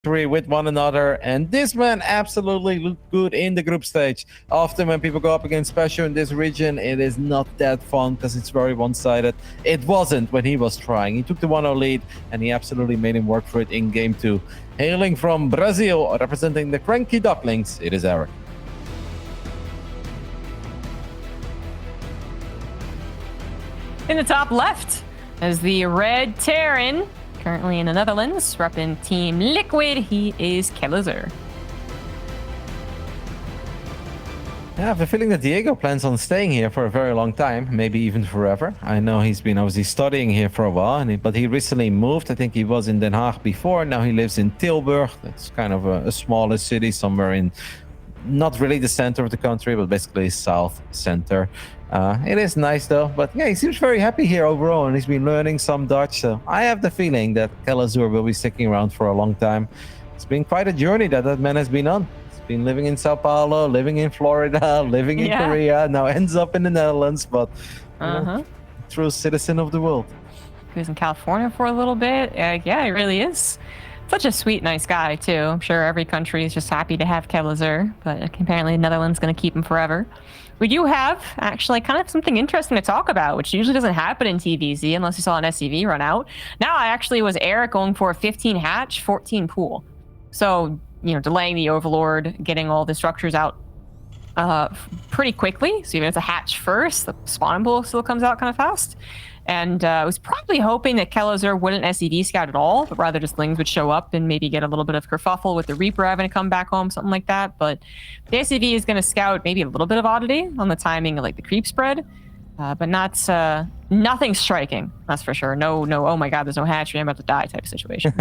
with one another, and this man absolutely looked good in the group stage. Often when people go up against Special in this region, it is not that fun because it's very one-sided. It wasn't when he was trying. He took the 1-0 lead, and he absolutely made him work for it in game 2. Hailing from Brazil, representing the Cranky Ducklings, it is Erik. In the top left is the Red Terran, currently in the Netherlands, repping Team Liquid. He is Kelazhur. I have the feeling that Diego plans on staying here for a very long time, maybe even forever. I know he's been obviously studying here for a while, but he recently moved. I think he was in Den Haag before. Now he lives in Tilburg. That's kind of a smaller city somewhere in, not really the center of the country, but basically south center. It is nice though, but yeah, he seems very happy here overall, and he's been learning some Dutch, so I have the feeling that Kelazhur will be sticking around for a long time. It's been quite a journey that man has been on. He's been living in Sao Paulo, living in Florida, living in Korea, now ends up in the Netherlands, but true citizen of the world. He was in California for a little bit. Yeah, he really is. Such a sweet, nice guy too. I'm sure every country is just happy to have Kelazhur, but apparently the Netherlands is going to keep him forever. We do have actually kind of something interesting to talk about, which usually doesn't happen in TVZ unless you saw an SCV run out. Now I actually was Erik going for a 15 hatch, 14 pool. So, delaying the Overlord, getting all the structures out pretty quickly. So even if it's a hatch first, the spawn pool still comes out kind of fast. And I was probably hoping that Kelazhur wouldn't SCV scout at all, but rather just Lings would show up and maybe get a little bit of kerfuffle with the Reaper having to come back home, something like that. But the SCV is going to scout maybe a little bit of oddity on the timing of like the creep spread, but not nothing striking, that's for sure. No, oh my god, there's no hatchery, I'm about to die type of situation.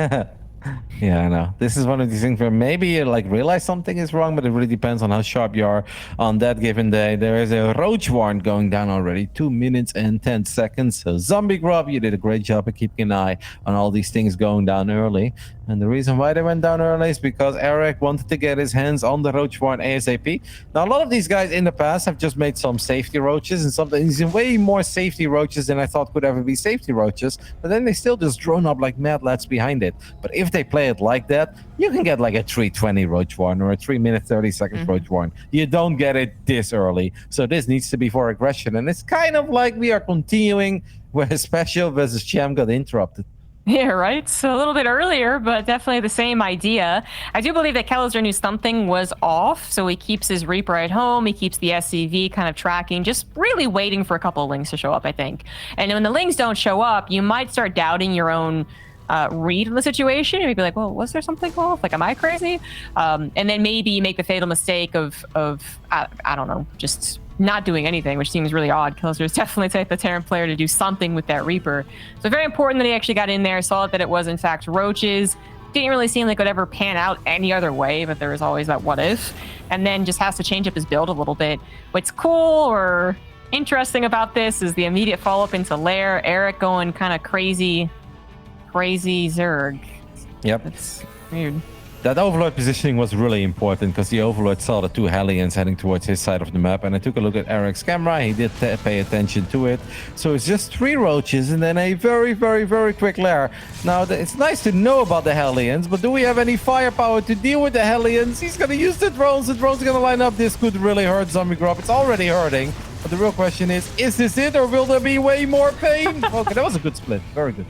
Yeah, I know. This is one of these things where maybe you realize something is wrong, but it really depends on how sharp you are on that given day. There is a roach warrant going down already, 2 minutes and 10 seconds. So Zombie Grub, you did a great job at keeping an eye on all these things going down early. And the reason why they went down early is because Erik wanted to get his hands on the roach warrant ASAP. Now, a lot of these guys in the past have just made some safety roaches, and something way more safety roaches than I thought could ever be safety roaches. But then they still just drone up like mad lads behind it. But if they play it like that, you can get like a 3:20 roach warrant or a 3 minute 30 seconds roach warrant. You don't get it this early. So this needs to be for aggression. And it's kind of like we are continuing where Special versus Cham got interrupted. Yeah, right. So a little bit earlier, but definitely the same idea. I do believe that Kelazhur knew something was off, so he keeps his Reaper at home. He keeps the SCV kind of tracking, just really waiting for a couple of Lings to show up, I think. And when the Lings don't show up, you might start doubting your own read of the situation. You'd be like, well, was there something off? Like, am I crazy? And then maybe you make the fatal mistake of I don't know, just not doing anything, which seems really odd. Kelazhur is definitely the Terran player to do something with that Reaper. So very important that he actually got in there, saw that it was in fact roaches. Didn't really seem like it would ever pan out any other way, but there was always that what if. And then just has to change up his build a little bit. What's cool or interesting about this is the immediate follow-up into Lair. Erik going kind of crazy Zerg. Yep. It's weird. That Overlord positioning was really important because the Overlord saw the 2 Hellions heading towards his side of the map, and I took a look at Erik's camera. He did pay attention to it. So it's just 3 roaches and then a very, very, very quick lair. Now, it's nice to know about the Hellions, but do we have any firepower to deal with the Hellions? He's going to use the drones. The drones are going to line up. This could really hurt Zombie Grub. It's already hurting. But the real question is this it, or will there be way more pain? Okay, that was a good split. Very good.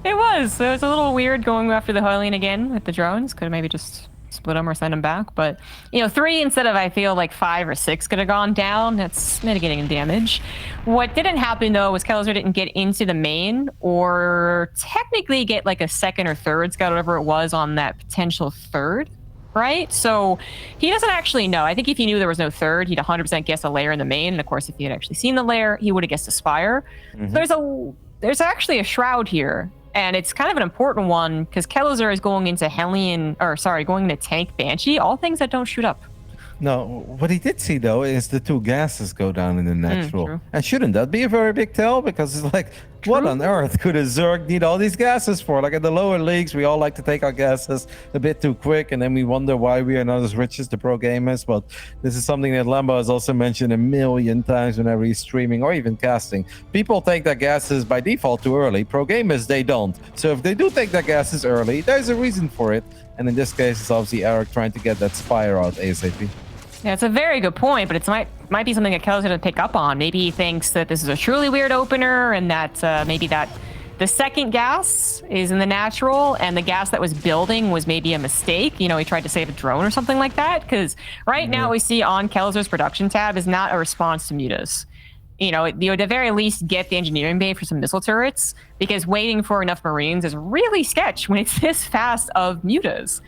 It was a little weird going after the Hellion again with the drones. Could have maybe just split them or send them back. But, 3 instead of, I feel like 5 or 6 could have gone down. That's mitigating damage. What didn't happen, though, was Kelazhur didn't get into the main or technically get like a second or third scout, whatever it was, on that potential third. Right? So he doesn't actually know. I think if he knew there was no third, he'd 100% guess a lair in the main. And of course, if he had actually seen the lair, he would have guessed a Spire. So there's actually a Shroud here. And it's kind of an important one because Kelazhur is going into going into Tank Banshee, all things that don't shoot up. No, what he did see, though, is the 2 gases go down in the natural. And shouldn't that be a very big tell? Because it's like, what on earth could a Zerg need all these gases for? Like, in the lower leagues, we all like to take our gases a bit too quick, and then we wonder why we are not as rich as the pro gamers. But this is something that Lambo has also mentioned a million times whenever he's streaming or even casting. People take their gases by default too early. Pro gamers, they don't. So if they do take their gases early, there's a reason for it. And in this case, it's obviously Erik trying to get that Spire out ASAP. Yeah, it's a very good point, but it might be something that Kelazhur doesn't pick up on. Maybe he thinks that this is a truly weird opener, and that maybe that the second gas is in the natural, and the gas that was building was maybe a mistake. You know, he tried to save a drone or something like that. Because right now we see on Kelazhur's production tab is not a response to mutas. You know, you would at the very least get the engineering bay for some missile turrets, because waiting for enough Marines is really sketch when it's this fast of mutas.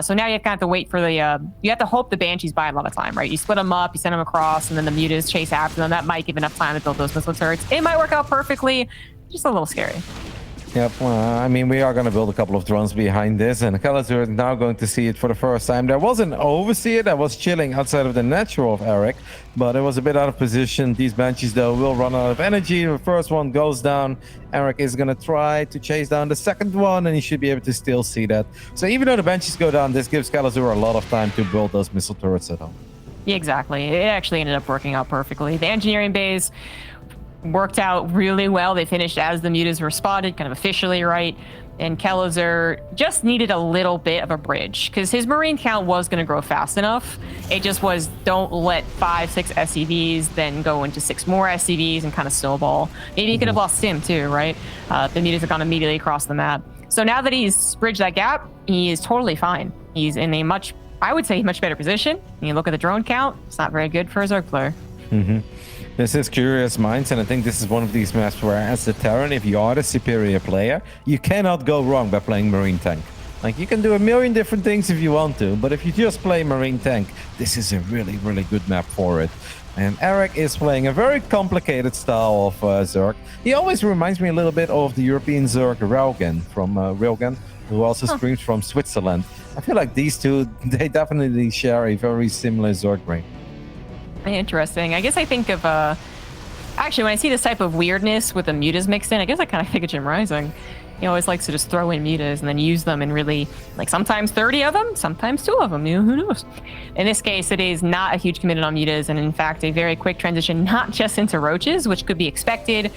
So now you kind of have to wait for the, you have to hope the Banshees buy a lot of time, right? You split them up, you send them across, and then the mutas chase after them. That might give enough time to build those missile turrets. It might work out perfectly, just a little scary. Yep, I mean, we are going to build a couple of drones behind this, and Kelazhur is now going to see it for the first time. There was an overseer that was chilling outside of the natural of Erik, but it was a bit out of position. These Banshees, though, will run out of energy. The first one goes down. Erik is going to try to chase down the second one, and he should be able to still see that. So even though the Banshees go down, this gives Kelazhur a lot of time to build those missile turrets at home. Yeah, exactly. It actually ended up working out perfectly. The engineering bays worked out really well. They finished as the mutas were spotted, kind of officially, right? And Kelazhur just needed a little bit of a bridge, because his Marine count was going to grow fast enough. It just was, don't let 5-6 SCVs then go into 6 more SCVs and kind of snowball. Maybe he could have lost him too, right? The mutas have gone immediately across the map. So now that he's bridged that gap, he is totally fine. He's in a much, I would say, much better position. You look at the drone count, it's not very good for a Zerg player. This is Curious Minds, and I think this is one of these maps where, as the Terran, if you are the superior player, you cannot go wrong by playing Marine Tank. Like, you can do a million different things if you want to, but if you just play Marine Tank, this is a really, really good map for it. And Erik is playing a very complicated style of Zerg. He always reminds me a little bit of the European Zerg Railgun from Railgun, who also streams from Switzerland. I feel like these two, they definitely share a very similar Zerg brain. Interesting. I guess I think of, actually, when I see this type of weirdness with the mutas mixed in, I guess I kind of think of Jim Rising. He always likes to just throw in mutas and then use them and really, like, sometimes 30 of them, sometimes 2 of them, you know, who knows? In this case, it is not a huge commitment on mutas, and in fact, a very quick transition, not just into roaches, which could be expected.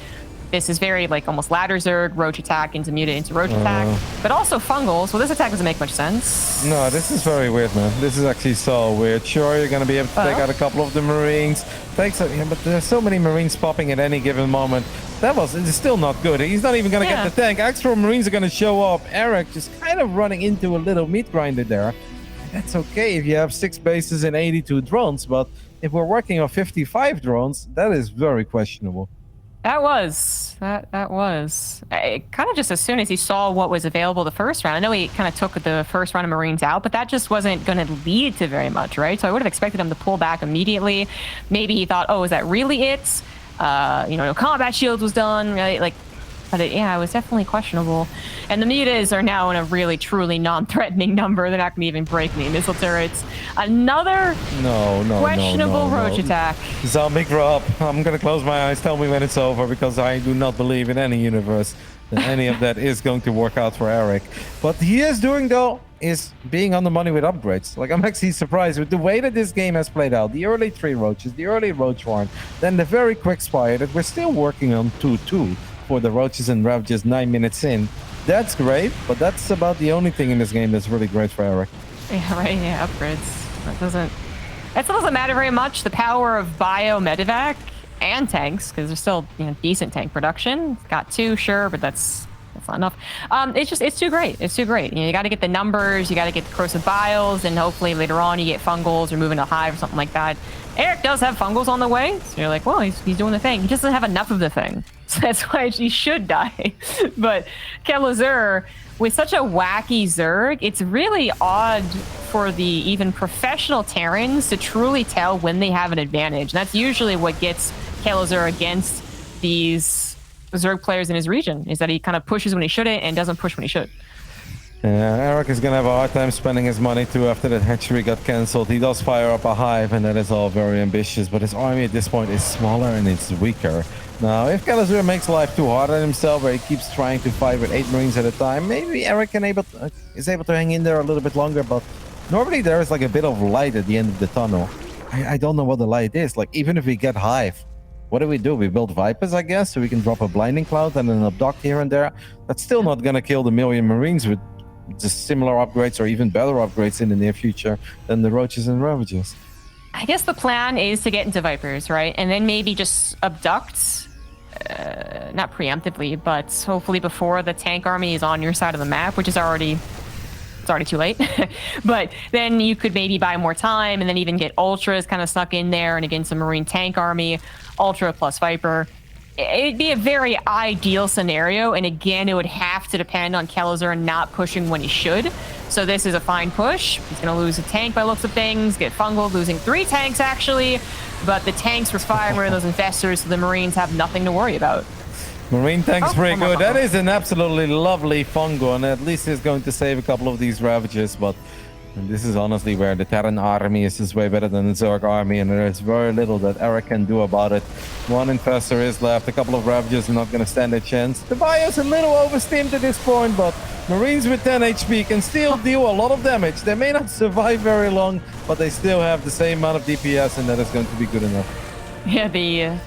This is very, like, almost ladder Zerg, roach attack into muta into roach attack, but also fungal, so this attack doesn't make much sense. No, this is very weird, man. This is actually so weird. Sure, you're going to be able to take out a couple of the Marines. But there's so many Marines popping at any given moment. It's still not good. He's not even going to get the tank. Extra Marines are going to show up. Erik just kind of running into a little meat grinder there. That's okay if you have 6 bases and 82 drones, but if we're working on 55 drones, that is very questionable. That was. Kind of just as soon as he saw what was available the first round. I know he kind of took the first round of Marines out, but that just wasn't going to lead to very much, right? So I would have expected him to pull back immediately. Maybe he thought, oh, is that really it? You know, combat shields was done, right? Like, but it was definitely questionable. And the mutas are now in a really, truly non-threatening number. They're not going to even break any missile turrets. Another questionable roach attack. Zombie grub. I'm going to close my eyes. Tell me when it's over, because I do not believe in any universe that any of that is going to work out for Erik. What he is doing, though, is being on the money with upgrades. Like, I'm actually surprised with the way that this game has played out. The early 3 roaches, the early roach warren, then the very quick spire that we're still working on 2-2. For the roaches and Rev just 9 minutes in. That's great, but that's about the only thing in this game that's really great for Erik. Yeah, right, upgrades. That doesn't matter very much. The power of bio medevac and tanks, because there's still, you know, decent tank production. It's got 2, sure, but that's not enough. It's too great. It's too great. You know, you got to get the numbers, you got to get the corrosive biles, and hopefully later on you get fungals or moving to hive or something like that. Erik does have fungals on the way, so you're like, well, he's doing the thing. He just doesn't have enough of the thing. So that's why he should die. But Kelazhur, with such a wacky Zerg, it's really odd for the even professional Terrans to truly tell when they have an advantage. And that's usually what gets Kelazhur against these Zerg players in his region, is that he kind of pushes when he shouldn't and doesn't push when he should. Yeah, Erik is going to have a hard time spending his money too after that hatchery got cancelled. He does fire up a hive, and that is all very ambitious, but his army at this point is smaller and it's weaker. Now, if Kelazhur makes life too hard on himself, where he keeps trying to fight with 8 Marines at a time, maybe Erik is able to hang in there a little bit longer, but normally there is like a bit of light at the end of the tunnel. I don't know what the light is. Like, even if we get hive, what do? We build Vipers, I guess, so we can drop a blinding cloud and an abduct here and there. That's still not going to kill the million Marines with just similar upgrades or even better upgrades in the near future than the Roaches and Ravages. I guess the plan is to get into Vipers, right? And then maybe just abduct, not preemptively, but hopefully before the tank army is on your side of the map, which is already too late. But then you could maybe buy more time and then even get Ultras kind of snuck in there and against a Marine tank army, Ultra plus Viper. It'd be a very ideal scenario, and again, it would have to depend on Kelazhur not pushing when he should. So this is a fine push. He's going to lose a tank by looks of things, get fungal, losing 3 tanks actually, but the tanks were firing those infestors, so the Marines have nothing to worry about. Marine tank's pretty good. That is an absolutely lovely fungo, and at least it's going to save a couple of these Ravages, but this is honestly where the Terran army is just way better than the Zerg army, and there is very little that Erik can do about it. 1 infestor is left, a couple of Ravages are not going to stand a chance. The Bio's a little oversteamed at this point, but Marines with 10 HP can still deal a lot of damage. They may not survive very long, but they still have the same amount of DPS, and that is going to be good enough. Yeah, the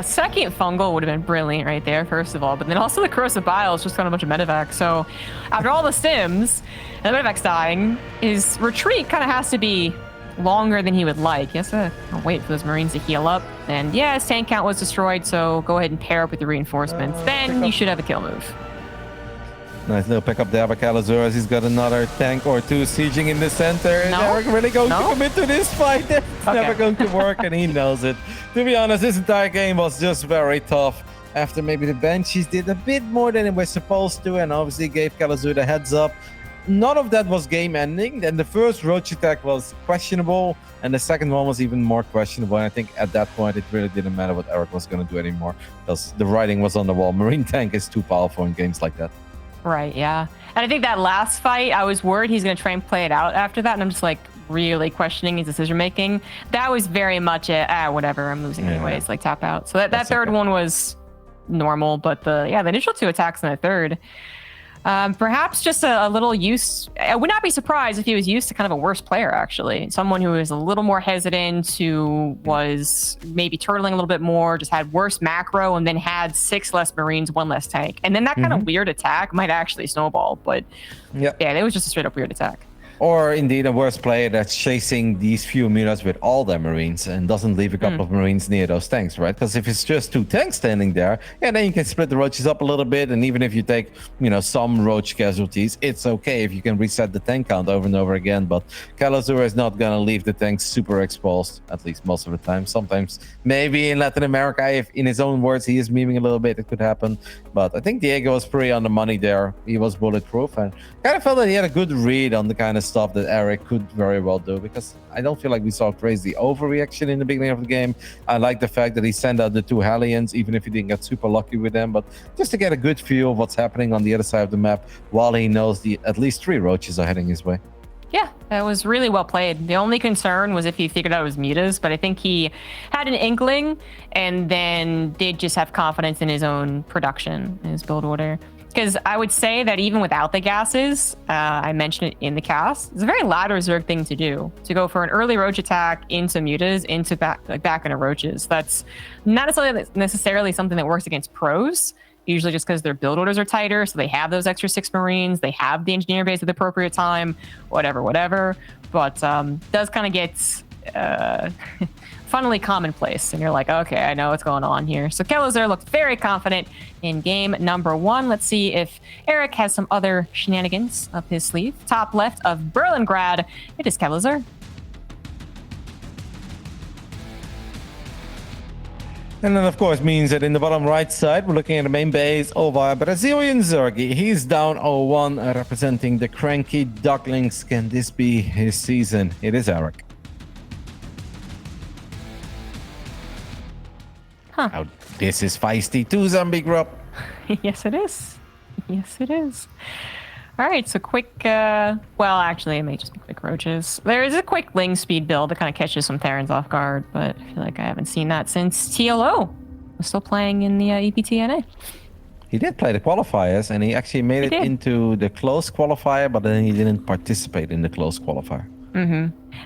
second fungal would have been brilliant right there, first of all, but then also the corrosive bile is just got a bunch of medevac. So after all the stims and the medevac's dying, his retreat kind of has to be longer than he would like. He has to wait for those Marines to heal up. And yeah, his tank count was destroyed, so go ahead and pair up with the reinforcements. Then you should have a kill move. Nice little pick up there by Kelazhur as he's got another tank or 2 sieging in the center. Is Erik really going to commit to this fight? It's never going to work, and he knows it. To be honest, this entire game was just very tough. After maybe the Banshees did a bit more than it was supposed to, and obviously gave Kelazhur the heads up. None of that was game ending. And the first Roach attack was questionable, and the second one was even more questionable. And I think at that point, it really didn't matter what Erik was going to do anymore, because the writing was on the wall. Marine tank is too powerful in games like that. Right, yeah. And I think that last fight, I was worried he's going to try and play it out after that, and I'm just like really questioning his decision making. That was very much whatever, I'm losing anyways, like tap out. So that third one was normal, but the initial 2 attacks in the third, perhaps just a little use. I would not be surprised if he was used to kind of a worse player, actually. Someone who was a little more hesitant, who was maybe turtling a little bit more, just had worse macro, and then had 6 less Marines, 1 less tank. And then that kind of weird attack might actually snowball. But yeah, it was just a straight up weird attack. Or indeed a worse player that's chasing these few mutas with all their Marines and doesn't leave a couple of Marines near those tanks, right? Because if it's just 2 tanks standing there, then you can split the Roaches up a little bit, and even if you take, some Roach casualties, it's okay if you can reset the tank count over and over again. But Kelazhur is not gonna leave the tanks super exposed, at least most of the time. Sometimes, maybe in Latin America, if in his own words he is memeing a little bit, it could happen. But I think Diego was pretty on the money there. He was bulletproof, and kind of felt that he had a good read on the kind of stuff that Erik could very well do, because I don't feel like we saw crazy overreaction in the beginning of the game. I like the fact that he sent out the 2 Hellions, even if he didn't get super lucky with them, but just to get a good feel of what's happening on the other side of the map, while he knows at least 3 Roaches are heading his way. Yeah, that was really well played. The only concern was if he figured out his mutas, but I think he had an inkling and then did just have confidence in his own production, in his build order. Because I would say that even without the gases, I mentioned it in the cast, it's a very ladder Zerg thing to do. To go for an early Roach attack into mutas, into back into Roaches. That's not necessarily something that works against pros, usually just because their build orders are tighter, so they have those extra 6 Marines, they have the engineer base at the appropriate time, whatever. But does kind of get funnily commonplace, and you're like, okay, I know what's going on here. So Kelazhur looked very confident in game number 1. Let's see if Erik has some other shenanigans up his sleeve. Top left of Berlingrad, it is Kelazhur. And then, of course, means that in the bottom right side, we're looking at the main base of our Brazilian Zergi. He's down 0-1, representing the Cranky Ducklings. Can this be his season? It is Erik. Oh, this is feisty too, Zombie Grub. Yes, it is. Yes, it is. All right, so quick, well, actually, it may just be quick Roaches. There is a quick Ling speed build that kind of catches some Terrans off guard, but I feel like I haven't seen that since TLO was still playing in the EPTNA. He did play the qualifiers, and he actually made it into the close qualifier, but then he didn't participate in the close qualifier.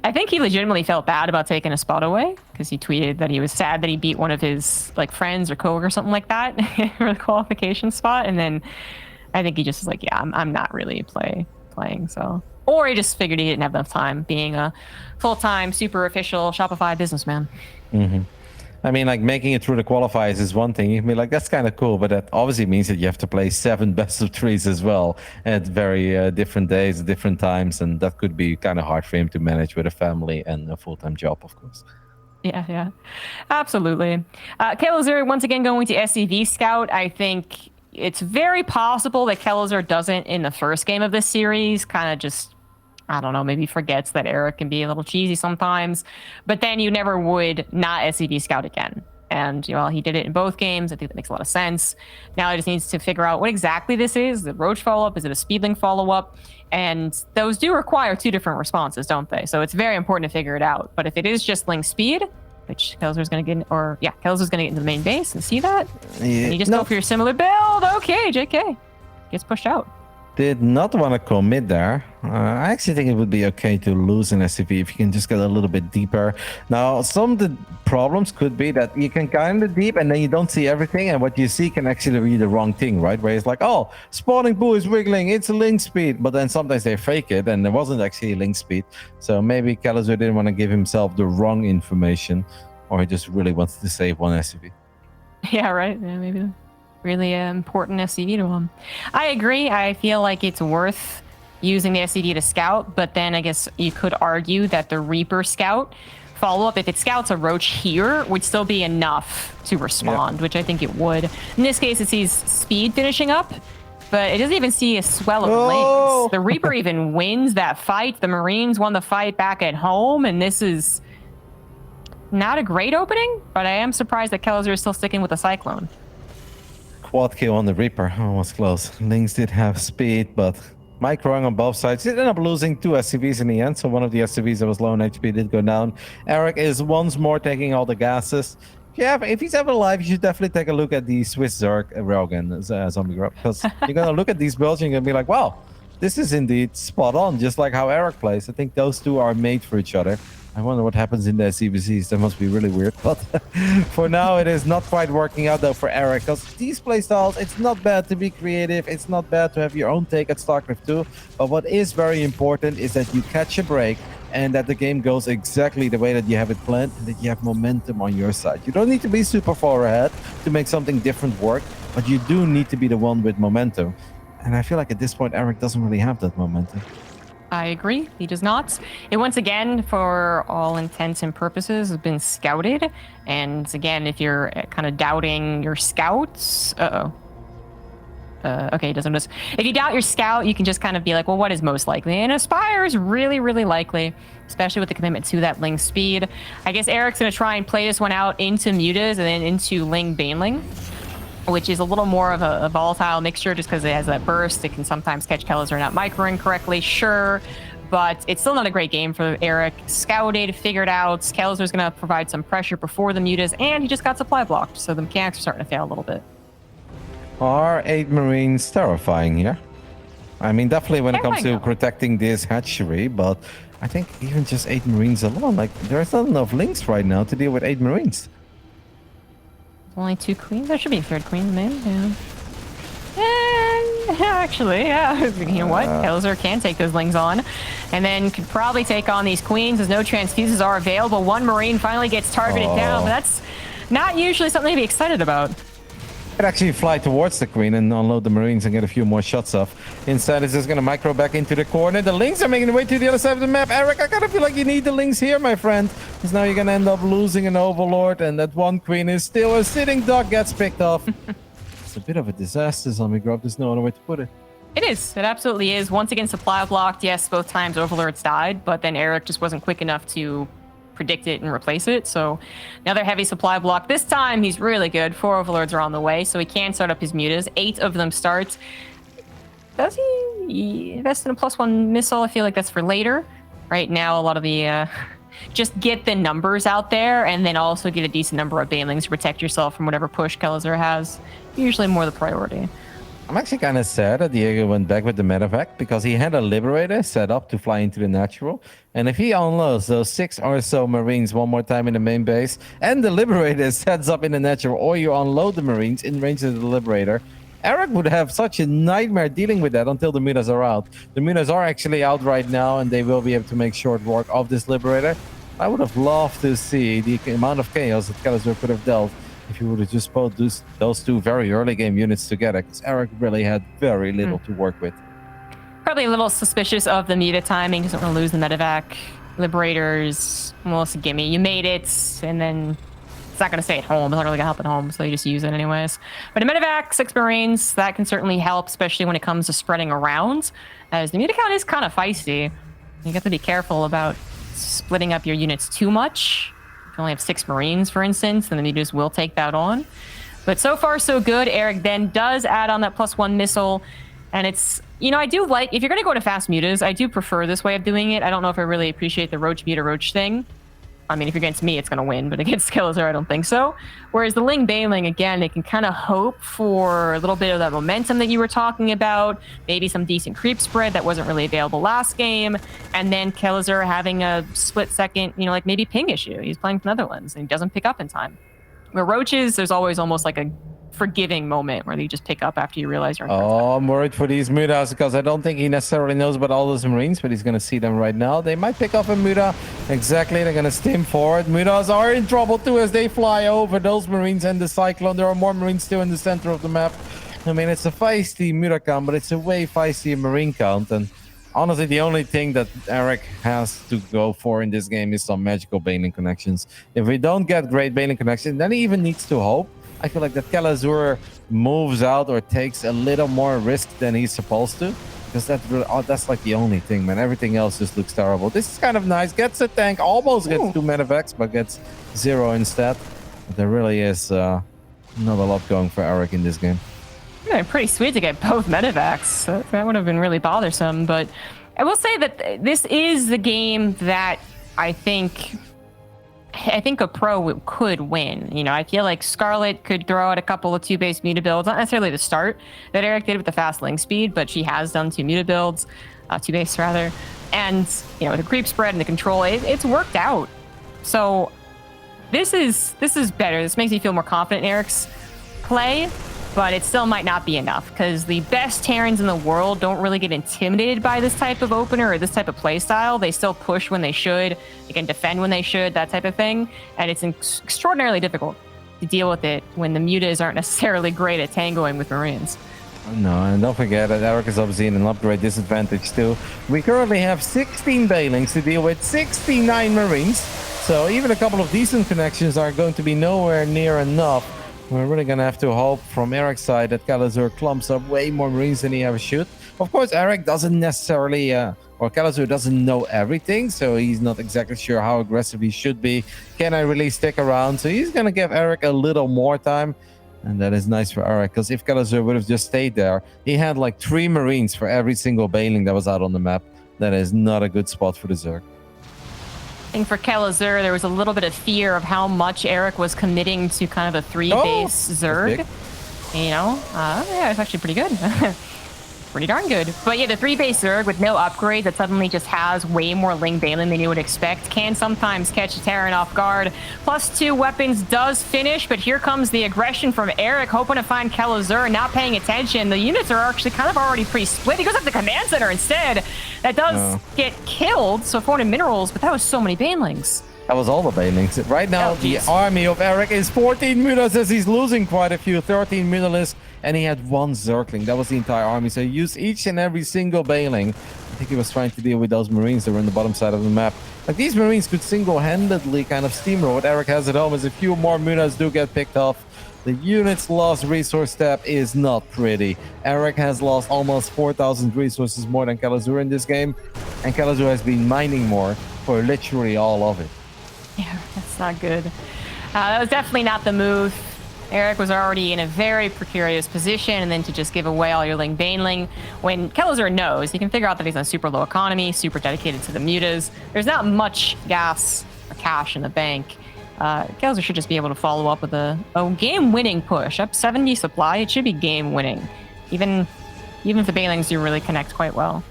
I think he legitimately felt bad about taking a spot away, because he tweeted that he was sad that he beat one of his friends or coworkers or something like that for the qualification spot, and then I think he just was like, yeah, I'm not really playing. So, or he just figured he didn't have enough time, being a full-time, super official Shopify businessman. Mm-hmm. I mean, like making it through the qualifiers is one thing. You can be like, that's kind of cool, but that obviously means that you have to play 7 best of 3s as well at very different days, different times, and that could be kind of hard for him to manage with a family and a full-time job, of course. Yeah, absolutely. Kelazhur once again going to SCV Scout. I think it's very possible that Kelazhur doesn't in the first game of this series, kind of just, I don't know, maybe forgets that Erik can be a little cheesy sometimes, but then you never would not SCV Scout again. And, well, he did it in both games. I think that makes a lot of sense. Now he just needs to figure out what exactly this is. The Roach follow-up? Is it a Speedling follow-up? And those do require 2 different responses, don't they? So it's very important to figure it out. But if it is just Ling Speed, which Kelazhur's going to get, Kelazhur's going to get into the main base and see that. Yeah, and you just go for your similar build. Okay, JK gets pushed out. Did not want to commit there. I actually think it would be okay to lose an SCV if you can just get a little bit deeper. Now, some of the problems could be that you can kind of deep and then you don't see everything, and what you see can actually be the wrong thing, right? Where it's like, oh, spawning pool is wiggling, it's a link speed, but then sometimes they fake it and there wasn't actually a link speed. So maybe Kelazhur didn't want to give himself the wrong information, or he just really wanted to save one SCV. Yeah, right. Yeah, maybe. Really important SCV to him. I agree. I feel like it's worth using the SCV to scout, but then I guess you could argue that the Reaper scout follow-up, if it scouts a Roach here, would still be enough to respond, which I think it would. In this case, it sees speed finishing up, but it doesn't even see a swell of lings. The Reaper even wins that fight. The Marines won the fight back at home, and this is not a great opening, but I am surprised that Kelazhur is still sticking with the Cyclone. Quad kill on the Reaper. Almost close. Lynx did have speed, but microing on both sides. He ended up losing 2 SCVs in the end, so one of the SCVs that was low on HP did go down. Erik is once more taking all the gases. If he's ever alive, you should definitely take a look at the Swiss Zerg Rogan zombie grub, because you're going to look at these builds and you're going to be like, wow, this is indeed spot on, just like how Erik plays. I think those 2 are made for each other. I wonder what happens in the CBCs. That must be really weird. But for now, it is not quite working out, though, for Erik. Because these playstyles, it's not bad to be creative. It's not bad to have your own take at StarCraft 2. But what is very important is that you catch a break and that the game goes exactly the way that you have it planned and that you have momentum on your side. You don't need to be super far ahead to make something different work, but you do need to be the one with momentum. And I feel like at this point, Erik doesn't really have that momentum. I agree. He does not. It once again, for all intents and purposes, has been scouted. And again, if you're kind of doubting your scouts, okay, it doesn't just. If you doubt your scout, you can just kind of be like, well, what is most likely? And Aspire is really, really likely, especially with the commitment to that Ling speed. I guess Erik's going to try and play this one out into Mutas and then into Ling Baneling, which is a little more of a volatile mixture just because it has that burst. It can sometimes catch Kelazhur not microing correctly, sure, but it's still not a great game for Erik. Scouted, figured out, Kelazhur's going to provide some pressure before the Mutas, and he just got supply blocked, so the mechanics are starting to fail a little bit. Are 8 Marines terrifying here? I mean, definitely when it comes to protecting this hatchery, but I think even just 8 Marines alone, like, there's not enough links right now to deal with 8 Marines. Only 2 queens? There should be a 3rd queen, man. Yeah. Actually, yeah. You know what? Kelazhur can take those lings on. And then could probably take on these queens as no transfuses are available. 1 Marine finally gets targeted down, but that's not usually something to be excited about. Could actually fly towards the queen and unload the Marines and get a few more shots off. Instead, it's just going to micro back into the corner. The Lings are making their way to the other side of the map. Erik, I kind of feel like you need the Lings here, my friend. Because now you're going to end up losing an Overlord, and that 1 queen is still a sitting duck gets picked off. It's a bit of a disaster, zombie grub. There's no other way to put it. It is. It absolutely is. Once again, supply blocked. Yes, both times Overlords died, but then Erik just wasn't quick enough to predict it and replace it. So another heavy supply block. This time he's really good. 4 Overlords are on the way, so he can start up his Mutas. 8 of them start. Does he invest in a +1 missile? I feel like that's for later. Right now, a lot of the just get the numbers out there and then also get a decent number of Banelings to protect yourself from whatever push Kelazhur has. Usually more the priority. I'm actually kind of sad that Diego went back with the medevac because he had a Liberator set up to fly into the natural. And if he unloads those 6 or so Marines one more time in the main base and the Liberator sets up in the natural, or you unload the Marines in range of the Liberator Erik would have such a nightmare dealing with that until the mutas are out. The mutas are actually out right now, and they will be able to make short work of this Liberator. I would have loved to see the amount of chaos that Kelazhur could have dealt if he would have just put those two very early game units together, because Erik really had very little to work with. Probably a little suspicious of the muta timing. Doesn't want to lose the medevac. Liberators, well, it's a gimme. You made it, and then it's not going to stay at home. It's not really going to help at home, so you just use it anyways. But a medevac, 6 Marines, that can certainly help, especially when it comes to spreading around, as the muta count is kind of feisty. You have to be careful about splitting up your units too much. You only have 6 Marines, for instance, and the mutas will take that on. But so far, so good. Erik then does add on that +1 missile, and it's, you know, I do like, if you're going to go to fast mutas, I do prefer this way of doing it. I don't know if I really appreciate the roach muta roach thing. I mean, if you're against me, it's going to win, but against Kelazhur, I don't think so. Whereas the Ling Bailing, again, it can kind of hope for a little bit of that momentum that you were talking about, maybe some decent creep spread that wasn't really available last game, and then Kelazhur having a split second, you know, like maybe ping issue. He's playing for Netherlands, and he doesn't pick up in time. Where roaches, there's always almost like a forgiving moment where you just pick up after you realize you're in I'm worried for these mutas because I don't think he necessarily knows about all those Marines, but he's going to see them right now. They might pick up a muta. Exactly, they're going to stim forward. Mutas are in trouble too as they fly over those Marines and the Cyclone. There are more Marines too in the center of the map. I mean, it's a feisty muta count, but it's a way feisty Marine count. And honestly, the only thing that Erik has to go for in this game is some magical bailing connections. If we don't get great bailing connections, then he even needs to hope. I feel like that Kelazhur moves out or takes a little more risk than he's supposed to, because that's like the only thing, man. Everything else just looks terrible. This is kind of nice. Gets a tank, almost gets 2 medevacs, but gets 0 instead. But there really is not a lot going for Erik in this game. Yeah, pretty sweet to get both medevacs. That would have been really bothersome, but I will say that this is the game that I think a pro could win. You know, I feel like Scarlet could throw out a couple of 2-base muta builds, not necessarily the start that Erik did with the fast link speed, but she has done 2 muta builds, 2-base rather. And, you know, with the creep spread and the control, it's worked out. So this is better. This makes me feel more confident in Erik's play, but it still might not be enough because the best Terrans in the world don't really get intimidated by this type of opener or this type of play style. They still push when they should. They can defend when they should, that type of thing. And it's extraordinarily difficult to deal with it when the mutas aren't necessarily great at tangoing with Marines. No, and don't forget that Erik is obviously in an upgrade disadvantage too. We currently have 16 Bailings to deal with 69 Marines. So even a couple of decent connections are going to be nowhere near enough. We're really going to have to hope from Erik's side that Kelazhur clumps up way more Marines than he ever should. Of course, Erik doesn't necessarily, or Kelazhur doesn't know everything, so he's not exactly sure how aggressive he should be. Can I really stick around? So he's going to give Erik a little more time. And that is nice for Erik, because if Kelazhur would have just stayed there, he had like 3 Marines for every single Bailing that was out on the map. That is not a good spot for the Zerg. I think for Kelazhur, there was a little bit of fear of how much Erik was committing to kind of a 3-base Zerg. You know, yeah, it's actually pretty good. Pretty darn good. But yeah, the 3-base Zerg with no upgrades that suddenly just has way more Ling Bailing than you would expect can sometimes catch a Terran off guard. +2 weapons does finish, but here comes the aggression from Erik, hoping to find Kelazhur, not paying attention. The units are actually kind of already pre-split. He goes up the command center instead. That does get killed, so 400 minerals, but that was so many Banelings. That was all the Bailings. Right now, the army of Erik is 14 mutas as he's losing quite a few. 13 mutalists, and he had 1 Zergling. That was the entire army. So he used each and every single Bailing. I think he was trying to deal with those Marines that were on the bottom side of the map. Like, these Marines could single-handedly kind of steamroll what Erik has at home, as a few more mutas do get picked off. The unit's lost resource step is not pretty. Erik has lost almost 4,000 resources more than Kelazhur in this game, and Kelazhur has been mining more for literally all of it. Yeah, that's not good. That was definitely not the move. Erik was already in a very precarious position, and then to just give away all your Ling Bailing, when Kelazhur knows, he can figure out that he's on super low economy, super dedicated to the mutas. There's not much gas or cash in the bank. Kelazhur should just be able to follow up with a game-winning push. Up 70 supply, it should be game-winning. Even if the Bailings do really connect quite well.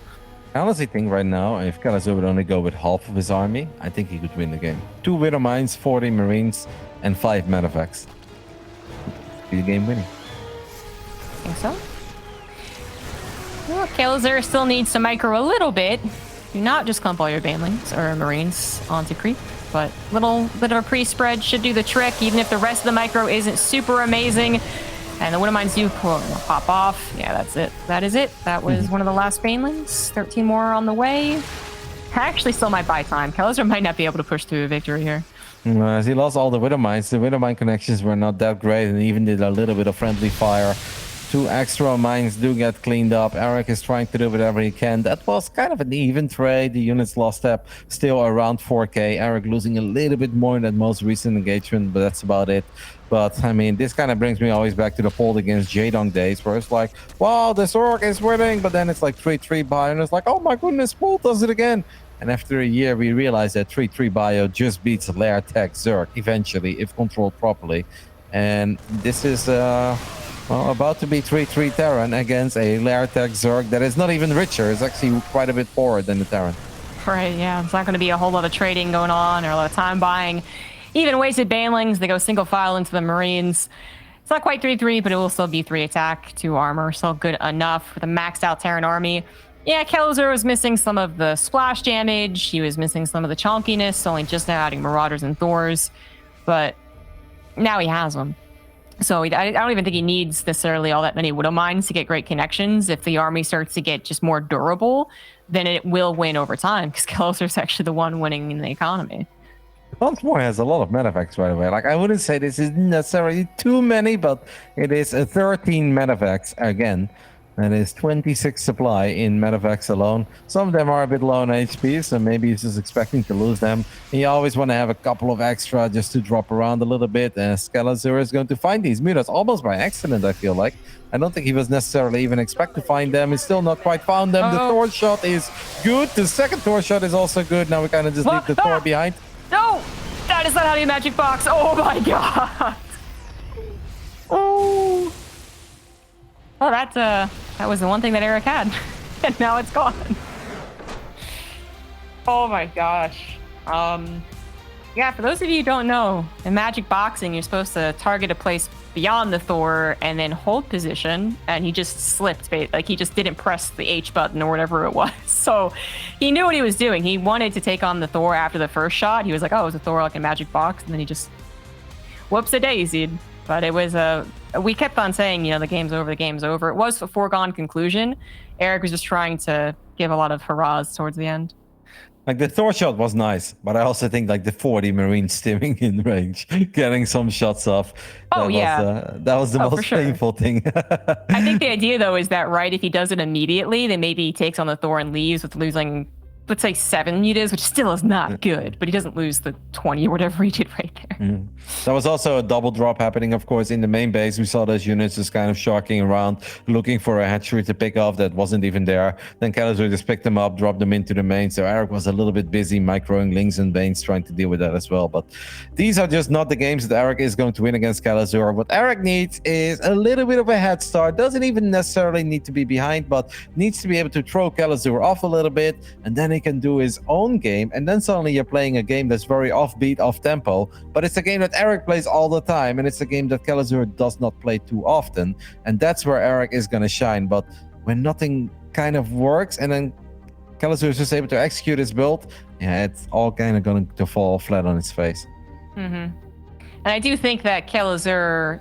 I honestly think right now, if Kelazhur would only go with half of his army, I think he could win the game. 2 Widow Mines, 40 Marines, and 5 medevacs. Be the game winning. think so. Well, Kelazhur still needs to micro a little bit. Do not just clump all your banelings or marines onto creep, but little bit of a pre-spread should do the trick, even if the rest of the micro isn't super amazing. And the Widowmines do pop off. Yeah, that's it. That is it. That was one of the last banelings. 13 more on the way. Actually, still might buy time. Kelazhur might not be able to push through a victory here. As he lost all the Widowmines, the Widowmine connections were not that great, and even did a little bit of friendly fire. 2 extra mines do get cleaned up. Erik is trying to do whatever he can. That was kind of an even trade. The units lost step, still around 4k. Erik losing a little bit more in that most recent engagement, but that's about it. But, I mean, this kind of brings me always back to the Fold against Jaedong days, where it's like, wow, the Zork is winning, but then it's like 3-3 buy, and it's like, oh my goodness, Fold does it again. And after a year, we realized that 3-3 bio just beats Lair Tech Zerg eventually, if controlled properly. And this is well, about to be 3-3 Terran against a Lair Tech Zerg that is not even richer. It's actually quite a bit poorer than the Terran. Right, yeah. It's not going to be a whole lot of trading going on or a lot of time buying. Even wasted banelings, they go single file into the Marines. It's not quite 3-3, but it will still be 3 attack, 2 armor. Still good enough with a maxed out Terran army. Yeah, Kelazhur was missing some of the splash damage. He was missing some of the chonkiness, only just now adding Marauders and Thors. But now he has them. So I don't even think he needs necessarily all that many Widowmines to get great connections. If the army starts to get just more durable, then it will win over time, because Kelazhur's actually the one winning in the economy. Baltimore has a lot of medevacs, by the way. Like, I wouldn't say this is necessarily too many, but it is 13 medevacs again. That is 26 supply in medevacs alone. Some of them are a bit low on HP, so maybe he's just expecting to lose them. And you always want to have a couple of extra just to drop around a little bit. And Kelazhur is going to find these mutas almost by accident, I feel like. I don't think he was necessarily even expect to find them. He's still not quite found them. The Thor shot is good. The second Thor shot is also good. Now we kind of just leave the Thor behind. No! That is not how you magic box. Oh my god! Oh! Oh, that was the one thing that Erik had, and now it's gone. Oh my gosh. Yeah, for those of you who don't know, in Magic Boxing, you're supposed to target a place beyond the Thor and then hold position, and he just slipped. Like, he just didn't press the H button or whatever it was. So he knew what he was doing. He wanted to take on the Thor after the first shot. He was like, oh, it was a Thor like a Magic Box, and then he just whoops-a-daisied. But it was we kept on saying, you know, the game's over, the game's over. It was a foregone conclusion. Erik was just trying to give a lot of hurrahs towards the end. Like, the Thor shot was nice, but I also think like the 40 Marine stimming in range, getting some shots off. Oh, yeah. That was the most painful thing. I think the idea, though, is that, right, if he does it immediately, then maybe he takes on the Thor and leaves with losing, let's say, 7 mutas, which still is not good, but he doesn't lose the 20 or whatever he did right there. There was also a double drop happening, of course, in the main base. We saw those units just kind of shocking around, looking for a hatchery to pick off that wasn't even there. Then Kelazhur just picked them up, dropped them into the main. So Erik was a little bit busy microing Lings and Banes, trying to deal with that as well. But these are just not the games that Erik is going to win against Kelazhur. What Erik needs is a little bit of a head start. Doesn't even necessarily need to be behind, but needs to be able to throw Kelazhur off a little bit, and then he can do his own game. And then suddenly you're playing a game that's very offbeat, off tempo, but it's a game that Erik plays all the time, and it's a game that Kelazhur does not play too often, and that's where Erik is going to shine. But when nothing kind of works, and then Kelazhur is just able to execute his build, yeah, it's all kind of going to fall flat on its face. And I do think that Kelazhur,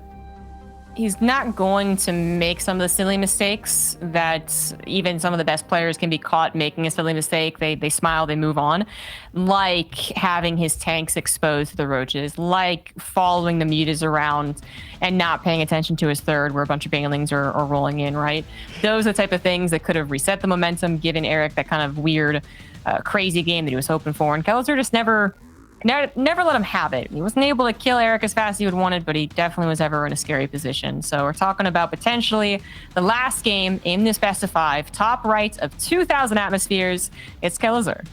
he's not going to make some of the silly mistakes that even some of the best players can be caught making a silly mistake. They smile, they move on. Like having his tanks exposed to the roaches, like following the mutas around and not paying attention to his third where a bunch of banelings are rolling in, right? Those are the type of things that could have reset the momentum, given Erik that kind of weird, crazy game that he was hoping for. And Kelazhur just never let him have it. He wasn't able to kill Erik as fast as he would wanted, but he definitely was ever in a scary position. So we're talking about potentially the last game in this best of 5, top right of 2,000 atmospheres. It's Kelazhur.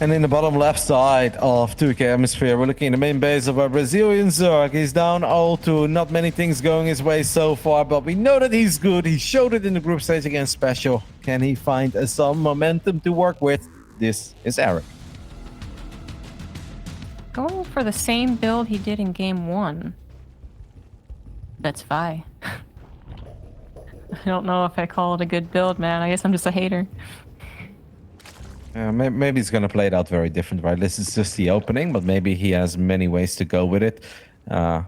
And in the bottom left side of 2K Atmosphere, we're looking at the main base of our Brazilian Zerg. He's down 0-2. Not many things going his way so far, but we know that he's good. He showed it in the group stage against Special. Can he find some momentum to work with? This is Erik. Going for the same build he did in game 1. That's Vi. I don't know if I call it a good build, man. I guess I'm just a hater. Maybe he's going to play it out very different, right? This is just the opening, but maybe he has many ways to go with it.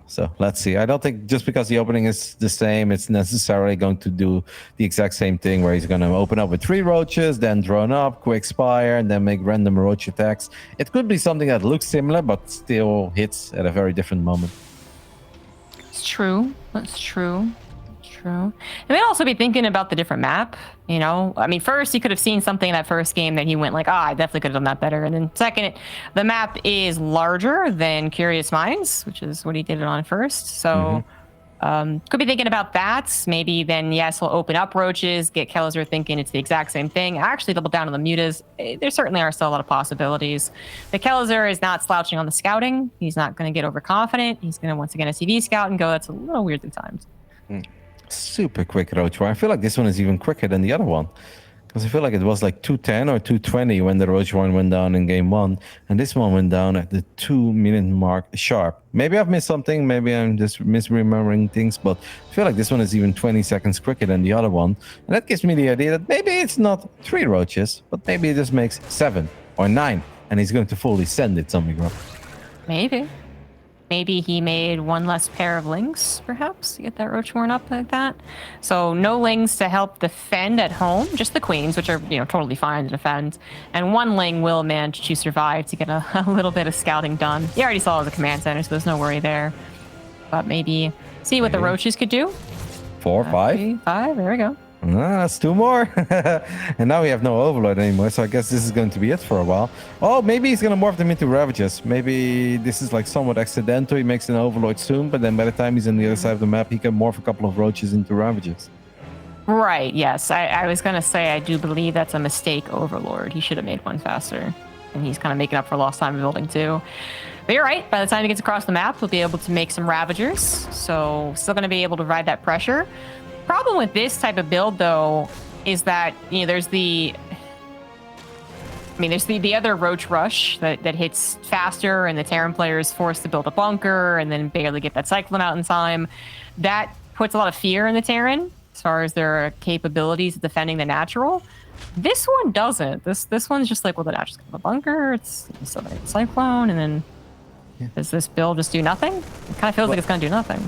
So let's see. I don't think just because the opening is the same, it's necessarily going to do the exact same thing where he's going to open up with 3 roaches, then drone up, quick spire, and then make random roach attacks. It could be something that looks similar, but still hits at a very different moment. It's true. That's true. True. And we'd also be thinking about the different map, you know? I mean, first, you could have seen something in that first game that he went like, I definitely could have done that better. And then second, the map is larger than Curious Minds, which is what he did it on first. So could be thinking about that. Maybe then, yes, he'll open up roaches, get Kelazhur thinking it's the exact same thing. Actually, double down on the mutas. There certainly are still a lot of possibilities. The Kelazhur is not slouching on the scouting. He's not going to get overconfident. He's going to, once again, SCV scout and go, that's a little weird at times. Super quick roach warn. I feel like this one is even quicker than the other one, because I feel like it was like 210 or 220 when the roach warn went down in game 1, and this one went down at the 2-minute mark sharp. Maybe I've missed something, maybe I'm just misremembering things, but I feel like this one is even 20 seconds quicker than the other one, and that gives me the idea that maybe it's not 3 roaches, but maybe it just makes 7 or 9, and he's going to fully send it something wrong. Maybe. Maybe he made 1 less pair of lings, perhaps, to get that roach warn up like that. So no lings to help defend at home, just the queens, which are, you know, totally fine to defend. And 1 ling will manage to survive to get a little bit of scouting done. You already saw it as a command center, so there's no worry there. But maybe see what the roaches could do. 4, 5? 3, 5, there we go. That's 2 more. And now we have no overload anymore, so I guess this is going to be it for a while. Oh, maybe he's going to morph them into ravages. Maybe this is like somewhat accidental. He makes an overload soon, but then by the time he's on the other side of the map, he can morph a couple of roaches into ravages. Right, yes. I was going to say, I do believe that's a mistake overlord. He should have made 1 faster. And he's kind of making up for lost time building too. But you're right. By the time he gets across the map, he'll be able to make some ravagers. So still going to be able to ride that pressure. Problem with this type of build, though, is that, you know, there's the other roach rush that hits faster, and the Terran player is forced to build a bunker and then barely get that cyclone out in time. That puts a lot of fear in the Terran as far as their capabilities of defending the natural. This one doesn't. This one's just like, well, the natural's got a bunker. It's still got a cyclone, and then does this build just do nothing? It kind of feels like it's going to do nothing.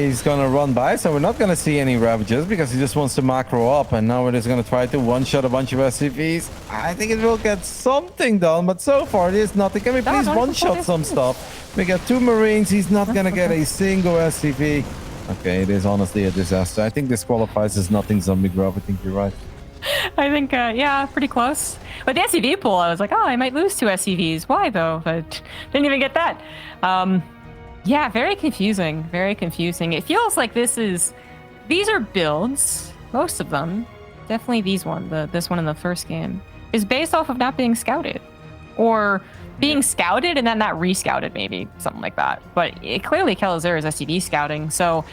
He's going to run by, so we're not going to see any ravages because he just wants to macro up, and now we're just going to try to one-shot a bunch of SCVs. I think it will get something done, but so far it is nothing. Can we please one-shot some stuff? We got 2 Marines. He's not going to get a single SCV. Okay, it is honestly a disaster. I think this qualifies as nothing zombie grub. I think you're right. I think, yeah, pretty close. But the SCV pool, I was like, oh, I might lose 2 SCVs. Why, though? But didn't even get that. Yeah, very confusing. Very confusing. It feels like these are builds, most of them. Definitely this one in the first game, is based off of not being scouted. Or being scouted and then not re-scouted, maybe. Something like that. But clearly, Kelazhur is SCV scouting, so...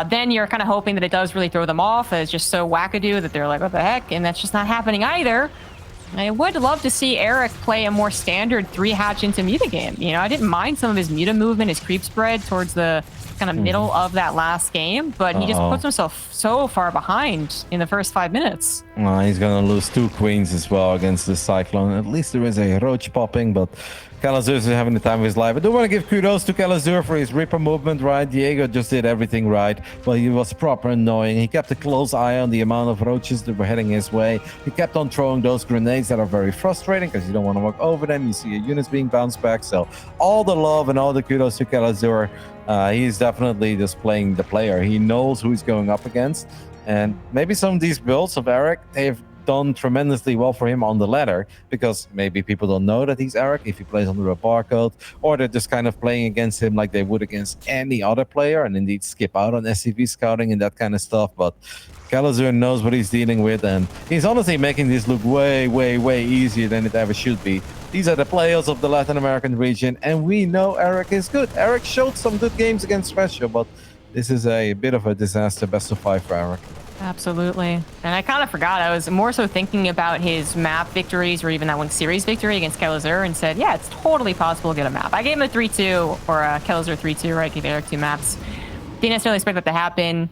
then you're kind of hoping that it does really throw them off. It's just so wackadoo that they're like, what the heck? And that's just not happening either. I would love to see Erik play a more standard 3-hatch into muta game. You know, I didn't mind some of his muta movement, his creep spread towards the kind of middle of that last game, but he just puts himself so far behind in the first 5 minutes. He's going to lose 2 queens as well against the Cyclone. At least there is a roach popping, but Kelazhur is having the time of his life. I do want to give kudos to Kelazhur for his Reaper movement, right? Diego just did everything right. Well, he was proper annoying. He kept a close eye on the amount of roaches that were heading his way. He kept on throwing those grenades that are very frustrating because you don't want to walk over them. You see your units being bounced back. So all the love and all the kudos to Kelazhur. He's definitely just playing the player. He knows who he's going up against. And maybe some of these builds of Erik, they've done tremendously well for him on the ladder, because maybe people don't know that he's Erik if he plays under a barcode, or they're just kind of playing against him like they would against any other player and indeed skip out on SCV scouting and that kind of stuff. But Kelazhur knows what he's dealing with, and he's honestly making this look way, way, way easier than it ever should be. These are the players of the Latin American region, and we know Erik is good. Erik showed some good games against Special, but this is a bit of a disaster best of 5 for Erik. Absolutely. And I kind of forgot. I was more so thinking about his map victories, or even that 1 series victory against Kelazhur, and said, yeah, it's totally possible to get a map. I gave him a 3-2, or a Kelazhur 3-2, right? Gave Erik 2 maps. Didn't necessarily expect that to happen.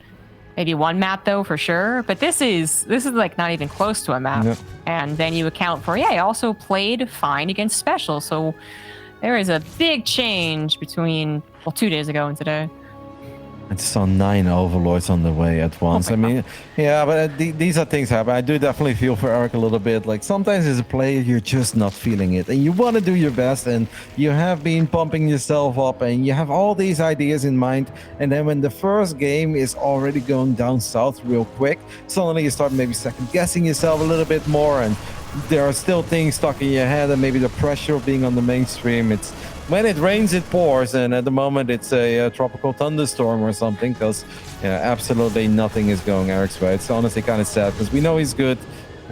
Maybe one map though, for sure. But this is like not even close to a map. Yep. And then you account for, yeah, he also played fine against Special. So there is a big change between, well, 2 days ago and today. I saw 9 overlords on the way at once. Oh I mean, yeah, but these are things happen. I do definitely feel for Erik a little bit. Like sometimes as a player, you're just not feeling it, and you want to do your best, and you have been pumping yourself up, and you have all these ideas in mind. And then when the first game is already going down south real quick, suddenly you start maybe second guessing yourself a little bit more, and there are still things stuck in your head, and maybe the pressure of being on the mainstream. It's when it rains, it pours, and at the moment it's a tropical thunderstorm or something, because absolutely nothing is going Erik's way. It's honestly kind of sad, because we know he's good,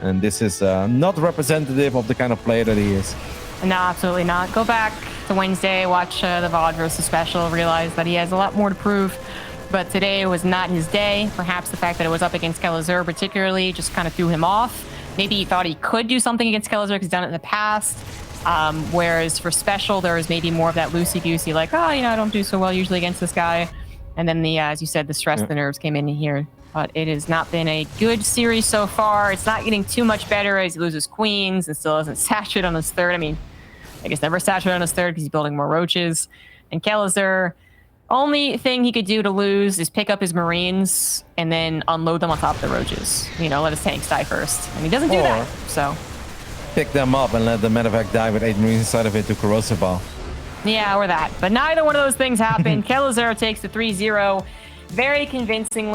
and this is not representative of the kind of player that he is. No, absolutely not. Go back to Wednesday, watch the VOD versus Special, realize that he has a lot more to prove. But today was not his day. Perhaps the fact that it was up against Kelazhur particularly just kind of threw him off. Maybe he thought he could do something against Kelazhur because he's done it in the past. Whereas for Special, there was maybe more of that loosey-goosey, like, oh, I don't do so well usually against this guy. And then the, as you said, the stress, the nerves came in here. But it has not been a good series so far. It's not getting too much better as he loses queens and still hasn't saturate on his third. I mean, I guess never saturate on his third because he's building more roaches. And Kelazhur, only thing he could do to lose is pick up his Marines and then unload them on top of the roaches. Let his tanks die first. And he doesn't do that, so... Pick them up and let the medevac die with 8 Marines inside of it to corrosive ball. Yeah, or that. But neither one of those things happened. Kelazhur takes the 3-0 very convincingly.